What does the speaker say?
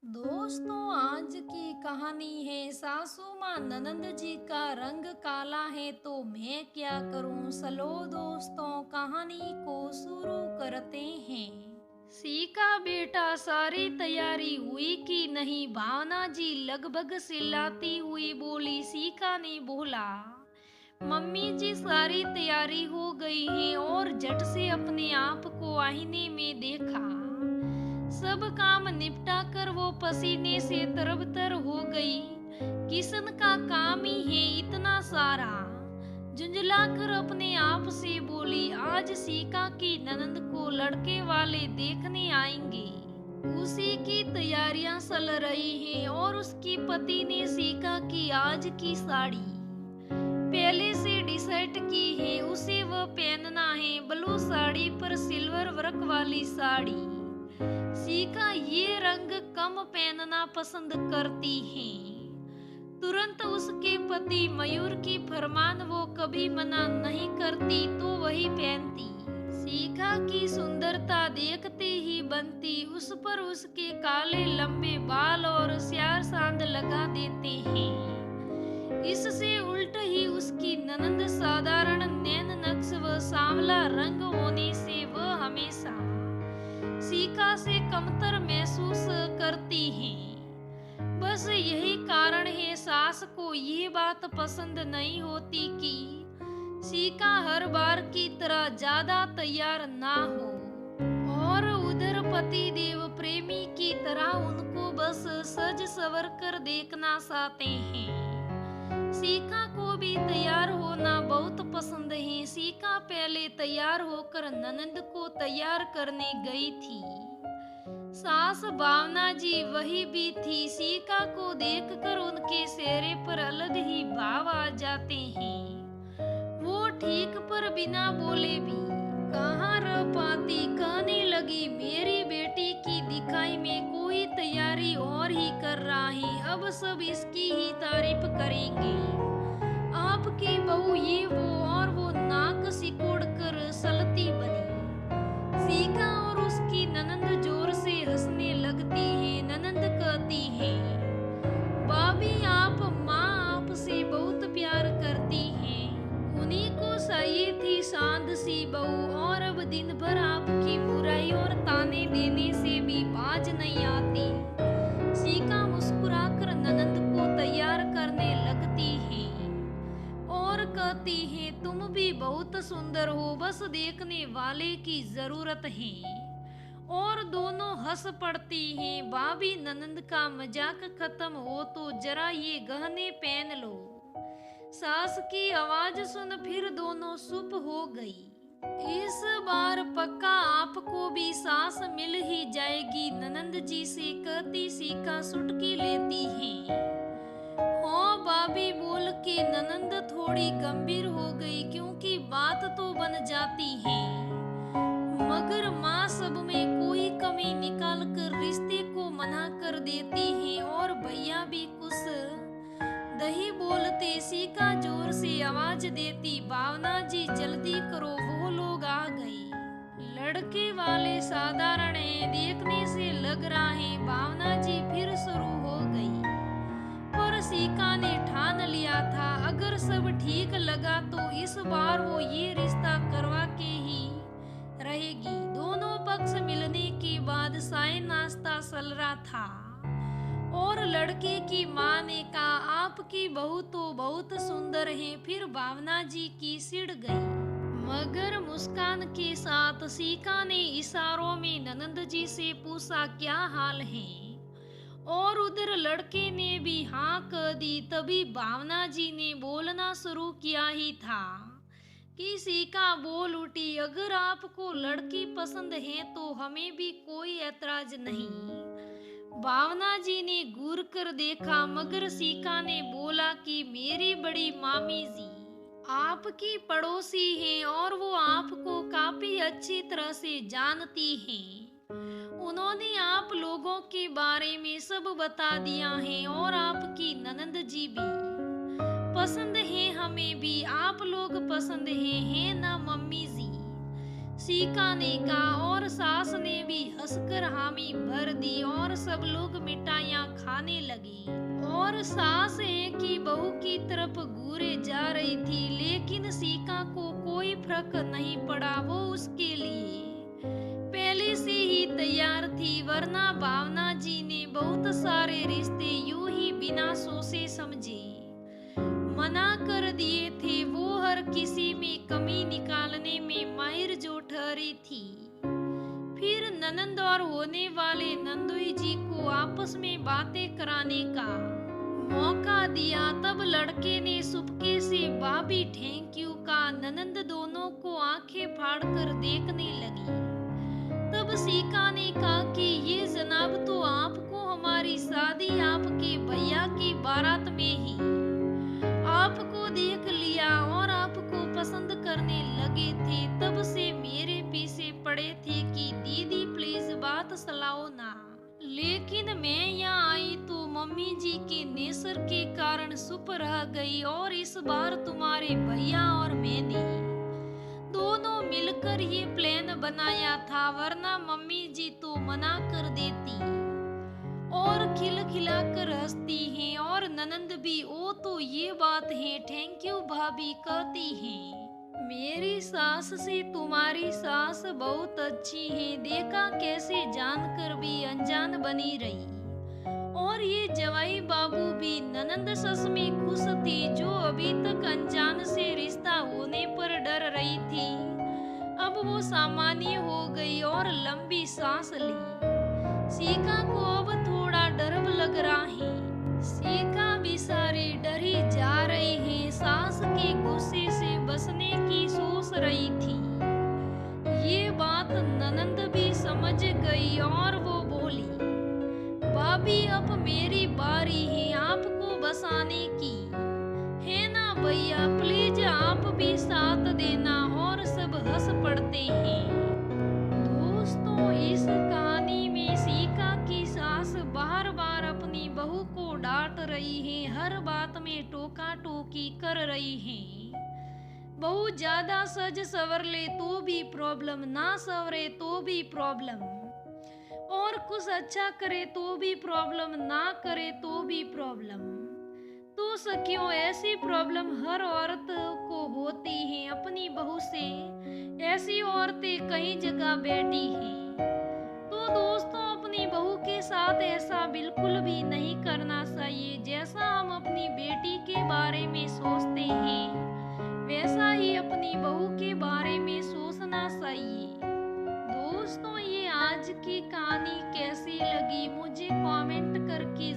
दोस्तों, आज की कहानी है सासू माँ ननंद जी का रंग काला है तो मैं क्या करूं। चलो दोस्तों, कहानी को शुरू करते हैं। सी का बेटा, सारी तैयारी हुई कि नहीं? भावना जी लगभग चिल्लाती हुई बोली। सीका ने बोला, मम्मी जी सारी तैयारी हो गई है। और झट से अपने आप को आईने में देखा। सब काम निपटा कर वो पसीने से तरबतर हो गई। किशन का काम ही है इतना सारा। झुंझला कर अपने आप से बोली, आज सीका की ननंद को लड़के वाले देखने आएंगे। उसी की तैयारियां चल रही हैं और उसकी पति ने सीका की आज की साड़ी पहले से डिसाइड की है। उसे वह पहनना है, ब्लू साड़ी पर सिल्वर वर्क वाली साड़ी। सीका ये रंग कम पहनना पसंद करती है। तुरंत उसके पति मयूर की फरमान वो कभी मना नहीं करती तो वही पहनती। सीका की सुंदरता देखते ही बनती। उस पर उसके काले लंबे बाल और स्यार सांद लगा देते हैं। इससे उल्ट ही उसकी ननंद साधारण नैन नक्श व सांवला रंग होने से वह हमेशा सीका से कमतर महसूस करती हैं। बस यही कारण है सास को ये बात पसंद नहीं होती कि सीका हर बार की तरह ज्यादा तैयार ना हो। और उधर पति देव प्रेमी की तरह उनको बस सज सवर कर देखना चाहते हैं। सीका को भी तैयार होना बहुत पसंद है। सीका पहले तैयार होकर ननंद को तैयार करने गई थी। सास भावना जी वही भी थी। सीका को देखकर उनके चेहरे पर अलग ही भाव आ जाते हैं। वो ठीक पर बिना बोले भी कहाँ रह पाती, कहने लगी, मेरी बेटी की दिखाई में कोई तैयारी और ही कर रहा है। अब सब इसकी ही तारीफ करेंगे। आपकी बहू ये वो और वो नाक सिकोड़ कर सलती बनी। सीका और उसकी ननंद जोर से हंसने लगती है। ननंद कहती है, भाभी आप माँ आपसे बहुत प्यार करती हैं। उन्हीं को चाहिए थी शांत सी बहू। और अब दिन भर आपकी बुराई और ताने देने से भी बाज नहीं आती। सीका मुस्कुराकर ननंद को तैयार करने लगती है और कहती है, तुम भी बहुत सुंदर हो, बस देखने वाले की जरूरत है। और दोनों हंस पड़ती हैं। भाभी, ननंद का मजाक खत्म हो तो जरा ये गहने पहन लो। सास की आवाज सुन फिर दोनों चुप हो गई। इस बार पक्का आपको भी सास मिल ही जाएगी, ननंद जी से कहती सीका सुटकी लेती है। हाँ भाभी बोल के ननंद थोड़ी गंभीर हो गई, क्योंकि बात तो बन जाती है मगर माँ सब में कोई कमी निकाल कर रिश्ते को मना कर देती है। और भैया भी कुछ दही बोलते। सीका जोर से आवाज देती, भावना जी जल्दी करो, वो लोग आ गए। लड़के वाले साधारण है, देखने से लग रहा है। भावना जी फिर शुरू हो गई। पर सीका ने ठान लिया था, अगर सब ठीक लगा तो इस बार वो ये रिश्ता करवा के ही रहेगी। दोनों पक्ष मिलने के बाद चाय नाश्ता चल रहा था और लड़के की माँ ने कहा, आपकी बहू तो बहुत सुंदर है। फिर भावना जी की सिड़ गई, मगर मुस्कान के साथ सीका ने इशारों में ननंद जी से पूछा, क्या हाल है? और उधर लड़के ने भी हाँ कह दी। तभी भावना जी ने बोलना शुरू किया ही था कि सीका बोल उठी, अगर आपको लड़की पसंद है तो हमें भी कोई ऐतराज नहीं। भावना जी ने घूर कर देखा, मगर सीका ने बोला कि मेरी बड़ी मामी जी आपकी पड़ोसी हैं और वो आपको काफी अच्छी तरह से जानती हैं। उन्होंने आप लोगों के बारे में सब बता दिया है और आपकी ननंद जी भी पसंद है, हमें भी आप लोग पसंद है ना मम्मी जी? सीका ने कहा और सास ने भी हंसकर हामी भर दी और सब लोग मिठाइयाँ खाने लगी। और सास है कि बहू की तरफ घूरे जा रही थी, लेकिन सीका को कोई फर्क नहीं पड़ा। वो उसके लिए पहले से ही तैयार थी, वरना भावना जी ने बहुत सारे रिश्ते यूं ही बिना सोचे समझे मना कर दिए थे। वो हर किसी में कमी निकालने में माहिर जो ठहरी थी। फिर ननंद और होने वाले नंदोई जी को आपस में बातें कराने का मौका दिया। तब लड़के ने सुपके से भाभी थैंक यू का। ननंद दोनों को आंखें फाड़ कर देखने लगी। तब सीका ने कहा कि ये जनाब तो आपको हमारी शादी आपके भैया की बारात में ही आपको देख लिया और आपको पसंद करने लगे थे। तब से मेरे पीछे पड़े थे कि दीदी प्लीज बात सलाओ ना। लेकिन मैं यहाँ आई तो मम्मी जी के नेसर के कारण चुप रह गई और इस बार तुम्हारे भैया और मैंने दोनों मिलकर ये प्लान बनाया था, वरना मम्मी जी तो मना कर देती और खिलखिला कर हंसती हैं। और ननंद भी ओ तो ये बात है थैंक यू भाभी कहती हैं। मेरी सास से तुम्हारी सास बहुत अच्छी है, देखा कैसे जानकर भी अनजान बनी रही। और ये जवाई बाबू भी ननंद सस में खुश थी, जो अभी तक अनजान से रिश्ता होने पर डर रही थी। अब वो सामान्य हो गई और लंबी सांस ली। सीका को अब थोड़ा डर लग रहा है। सीका बेचारी डरी जा रही है, सास के गुस्से से बचने की सोच रही थी। ये बात ननंद भी समझ गई और वो बोली, भाभी अब मेरी बारी है आपको बसाने की, है ना भैया, प्लीज आप भी साथ देना। और सब हंस पड़ते हैं। दोस्तों, इस कहानी में सीका की सास बार बार अपनी बहू को डांट रही है, हर बात में टोका टोकी कर रही है। बहू ज्यादा सज सवर ले तो भी प्रॉब्लम, ना सवरे तो भी प्रॉब्लम, और कुछ अच्छा करे तो भी प्रॉब्लम, ना करे तो भी प्रॉब्लम। तो सखियों, ऐसी प्रॉब्लम हर औरत को होती है अपनी बहू से। ऐसी औरतें कई जगह बैठी हैं। तो दोस्तों, अपनी बहू के साथ ऐसा बिल्कुल भी नहीं करना चाहिए। जैसा हम अपनी बेटी के बारे में सोचते हैं, वैसा ही अपनी बहू के बारे में सोचना चाहिए। दोस्तों, ये आज की कहानी कैसी लगी मुझे कमेंट करके